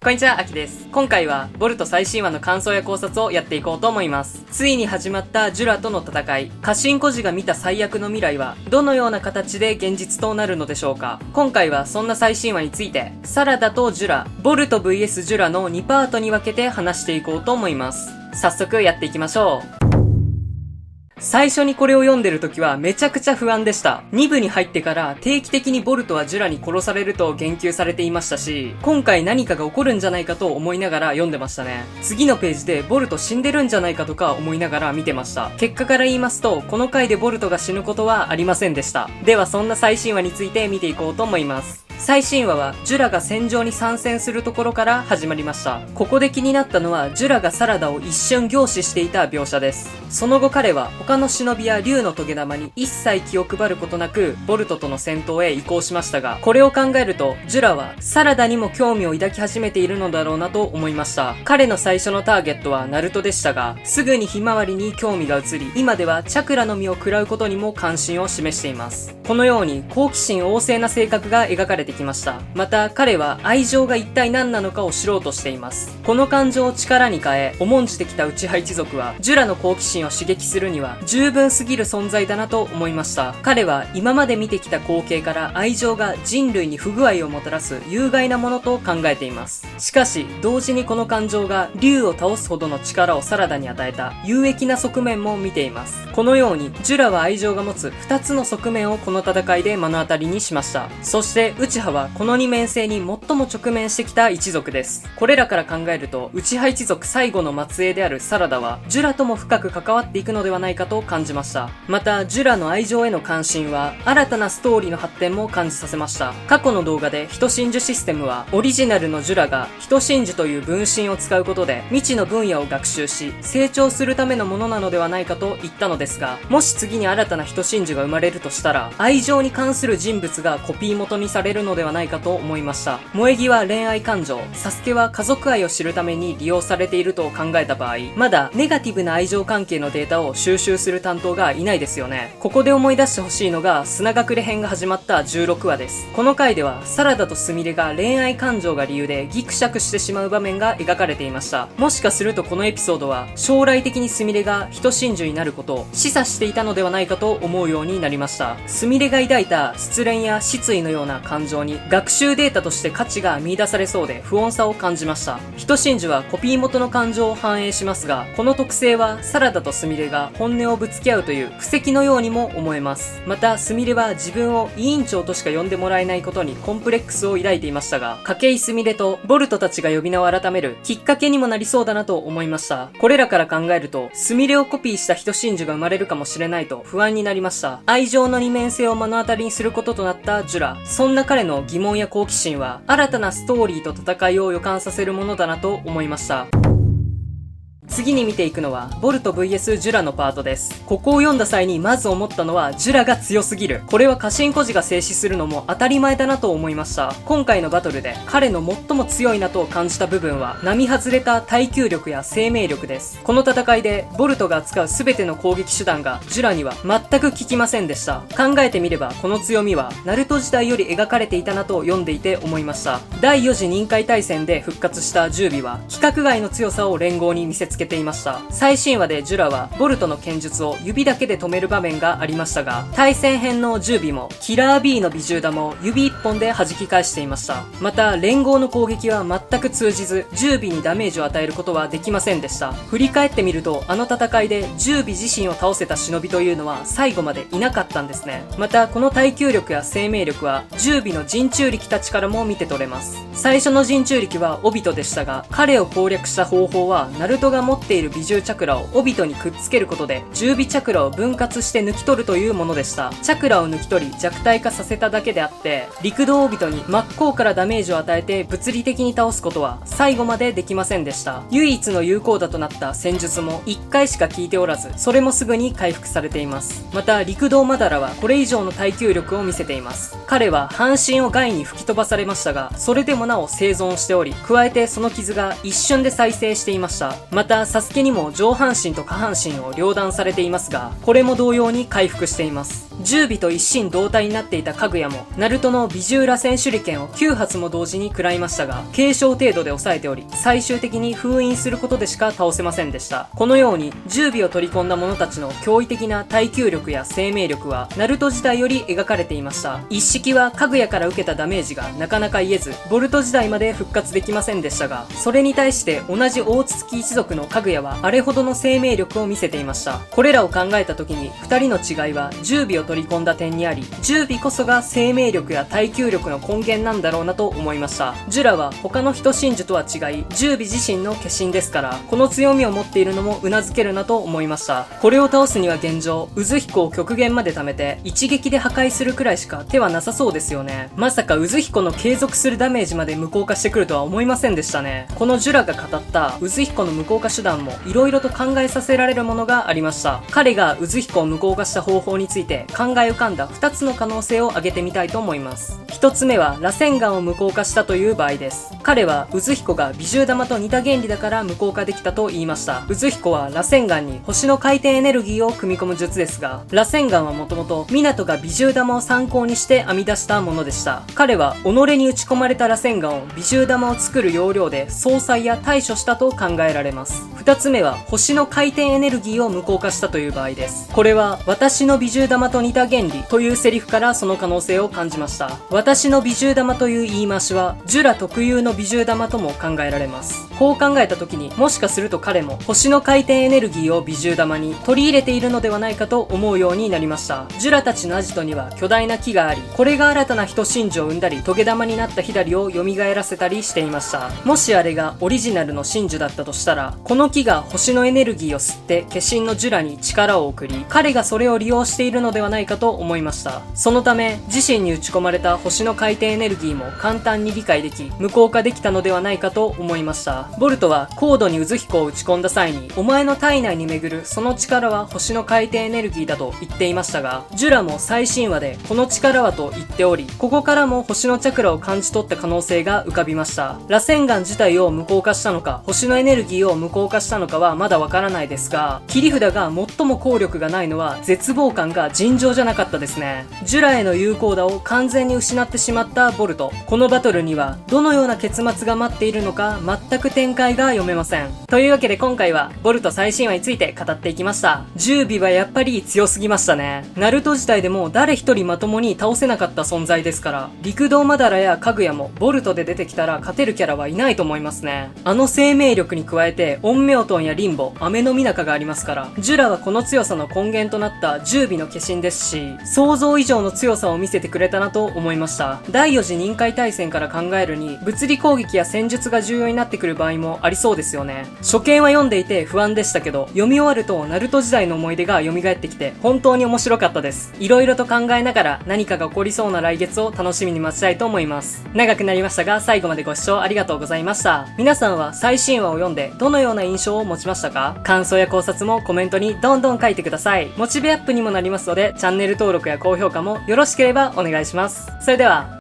こんにちは、あきです。今回は、ボルト最新話の感想や考察をやっていこうと思います。ついに始まったジュラとの戦い。家臣孤児が見た最悪の未来は、どのような形で現実となるのでしょうか。今回はそんな最新話について、サラダとジュラ、ボルト vs ジュラの2パートに分けて話していこうと思います。早速やっていきましょう。最初にこれを読んでる時はめちゃくちゃ不安でした。2部に入ってから定期的にボルトはジュラに殺されると言及されていましたし、今回何かが起こるんじゃないかと思いながら読んでましたね。次のページでボルト死んでるんじゃないかとか思いながら見てました。結果から言いますと、この回でボルトが死ぬことはありませんでした。ではそんな最新話について見ていこうと思います。最新話はジュラが戦場に参戦するところから始まりました。ここで気になったのはジュラがサラダを一瞬凝視していた描写です。その後彼は他の忍びや竜の棘玉に一切気を配ることなくボルトとの戦闘へ移行しましたが、これを考えるとジュラはサラダにも興味を抱き始めているのだろうなと思いました。彼の最初のターゲットはナルトでしたが、すぐにひまわりに興味が移り、今ではチャクラの実を食らうことにも関心を示しています。このように好奇心旺盛な性格が描かれてきました。また彼は愛情が一体何なのかを知ろうとしています。この感情を力に変え重んじてきた内派一族はジュラの好奇心を刺激するには十分すぎる存在だなと思いました。彼は今まで見てきた光景から愛情が人類に不具合をもたらす有害なものと考えています。しかし同時にこの感情が竜を倒すほどの力をサラダに与えた有益な側面も見ています。このようにジュラは愛情が持つ2つの側面をこの戦いで目の当たりにしました。そして内派はこの二面性に最も直面してきた一族です。これらから考えると内派一族最後の末裔であるサラダはジュラとも深く関わっていくのではないかと感じました。またジュラの愛情への関心は新たなストーリーの発展も感じさせました。過去の動画で人真珠システムはオリジナルのジュラが人真珠という分身を使うことで未知の分野を学習し成長するためのものなのではないかと言ったのですが、もし次に新たな人真珠が生まれるとしたら愛情に関する人物がコピー元にされるのではないかと思いました。萌木は恋愛感情、サスケは家族愛を知るために利用されていると考えた場合、まだネガティブな愛情関係のデータを収集する担当がいないですよね。ここで思い出してほしいのが砂隠れ編が始まった16話です。この回ではサラダとスミレが恋愛感情が理由でギクシャクしてしまう場面が描かれていました。もしかするとこのエピソードは将来的にスミレが人真珠になることを示唆していたのではないかと思うようになりました。スミレが抱いた失恋や失意のような感情に学習データとして価値が見出されそうで不穏さを感じました。人真珠はコピー元の感情を反映しますが、この特性はサラダとスミレが本音をぶつけ合うという布石のようにも思えます。またスミレは自分を委員長としか呼んでもらえないことにコンプレックスを抱いていましたが、筧スミレとボルトたちが呼び名を改めるきっかけにもなりそうだなと思いました。これらから考えるとスミレをコピーした人真珠が生まれるかもしれないと不安になりました。愛情の二面性を目の当たりにすることとなったジュラ、そんな彼の疑問や好奇心は新たなストーリーと戦いを予感させるものだなと思いました。次に見ていくのはボルト vs ジュラのパートです。ここを読んだ際にまず思ったのはジュラが強すぎる。これは家臣孤児が静止するのも当たり前だなと思いました。今回のバトルで彼の最も強いなと感じた部分は並外れた耐久力や生命力です。この戦いでボルトが扱う全ての攻撃手段がジュラには全く効きませんでした。考えてみればこの強みはナルト時代より描かれていたなと読んでいて思いました。第4次任海大戦で復活したジュービは規格外の強さを連合に見せつけていました。最新話でジュラはボルトの剣術を指だけで止める場面がありましたが、対戦編のジュービもキラー B の美獣玉を指一本で弾き返していました。また連合の攻撃は全く通じずジュービにダメージを与えることはできませんでした。振り返ってみるとあの戦いでジュービ自身を倒せた忍びというのは最後までいなかったんですね。またこの耐久力や生命力はジュービの人中力たちからも見て取れます。最初の人中力はオビトでしたが、彼を攻略した方法はナルトが持っている美獣チャクラをオビトにくっつけることで10尾チャクラを分割して抜き取るというものでした。チャクラを抜き取り弱体化させただけであって陸道オビトに真っ向からダメージを与えて物理的に倒すことは最後までできませんでした。唯一の有効打となった戦術も1回しか効いておらず、それもすぐに回復されています。また陸道マダラはこれ以上の耐久力を見せています。彼は半身を外に吹き飛ばされましたが、それでもなお生存しており、加えてその傷が一瞬で再生していました。またサスケにも上半身と下半身を両断されていますが、これも同様に回復しています。十尾と一心同体になっていたかぐやも、ナルトの美獣螺旋手裏剣を9発も同時に食らいましたが、軽傷程度で抑えており、最終的に封印することでしか倒せませんでした。このように、十尾を取り込んだ者たちの驚異的な耐久力や生命力は、ナルト時代より描かれていました。一式はかぐやから受けたダメージがなかなか癒えず、ボルト時代まで復活できませんでしたが、それに対して同じ大筒木一族のかぐやはあれほどの生命力を見せていました。これらを考えた時に、二人の違いは十尾を取り込んだ点にあり、十尾こそが生命力や耐久力の根源なんだろうなと思いました。ジュラは他の人真珠とは違い、十尾自身の化身ですから、この強みを持っているのも頷けるなと思いました。これを倒すには現状、渦彦を極限まで貯めて、一撃で破壊するくらいしか手はなさそうですよね。まさか渦彦の継続するダメージまで無効化してくるとは思いませんでしたね。このジュラが語った渦彦の無効化手段も色々と考えさせられるものがありました。彼が渦彦を無効化した方法について考え浮かんだ2つの可能性を挙げてみたいと思います。1つ目は螺旋岩を無効化したという場合です。彼は渦彦が美獣玉と似た原理だから無効化できたと言いました。渦彦は螺旋岩に星の回転エネルギーを組み込む術ですが、螺旋岩はもともと湊が美獣玉を参考にして編み出したものでした。彼は己に打ち込まれた螺旋岩を美獣玉を作る要領で相殺や対処したと考えられます。2つ目は星の回転エネルギーを無効化したという場合です。これは私の美獣玉と似た原理というセリフからその可能性を感じました。私の美獣玉という言い回しはジュラ特有の美獣玉とも考えられます。こう考えた時にもしかすると彼も星の回転エネルギーを美獣玉に取り入れているのではないかと思うようになりました。ジュラたちのアジトには巨大な木があり、これが新たな人真珠を生んだりトゲ玉になったヒダリを蘇らせたりしていました。もしあれがオリジナルの真珠だったとしたら、この木が星のエネルギーを吸って化身のジュラに力を送り、彼がそれを利用しているのではないかと思いました。そのため自身に打ち込まれた星の回転エネルギーも簡単に理解でき無効化できたのではないかと思いました。ボルトは高度に渦彦を打ち込んだ際に、お前の体内に巡るその力は星の回転エネルギーだと言っていましたが、ジュラも最新話でこの力はと言っており、ここからも星のチャクラを感じ取った可能性が浮かびました。螺旋岩自体を無効化したのか、星のエネルギーを無効化したのかはまだわからないですが、切り札が最も効力がないのは絶望感が尋常じゃなかったですね。ジュラへの有効打を完全に失ってしまったボルト。このバトルにはどのような結末が待っているのか全く展開が読めません。というわけで今回はボルト最新話について語っていきました。十尾はやっぱり強すぎましたね。ナルト自体でも誰一人まともに倒せなかった存在ですから、陸道マダラやかぐやもボルトで出てきたら勝てるキャラはいないと思いますね。あの生命力に加えて陰陽遁やリンボ、雨のミナカがありますから、ジュラはこの強さの根源となった十尾の化身ですし、想像以上の強さを見せてくれたなと思いました。第4次臨界大戦から考えるに、物理攻撃や戦術が重要になってくる場合もありそうですよね。初見は読んでいて不安でしたけど、読み終わるとナルト時代の思い出が蘇ってきて本当に面白かったです。色々と考えながら何かが起こりそうな来月を楽しみに待ちたいと思います。長くなりましたが最後までご視聴ありがとうございました。皆さんは最新話を読んでどのような印象を持ちましたか？感想や考察もコメントにどんどん書いてください。モチベアップにもなりますのでチャンネル登録や高評価もよろしければお願いします。それでは。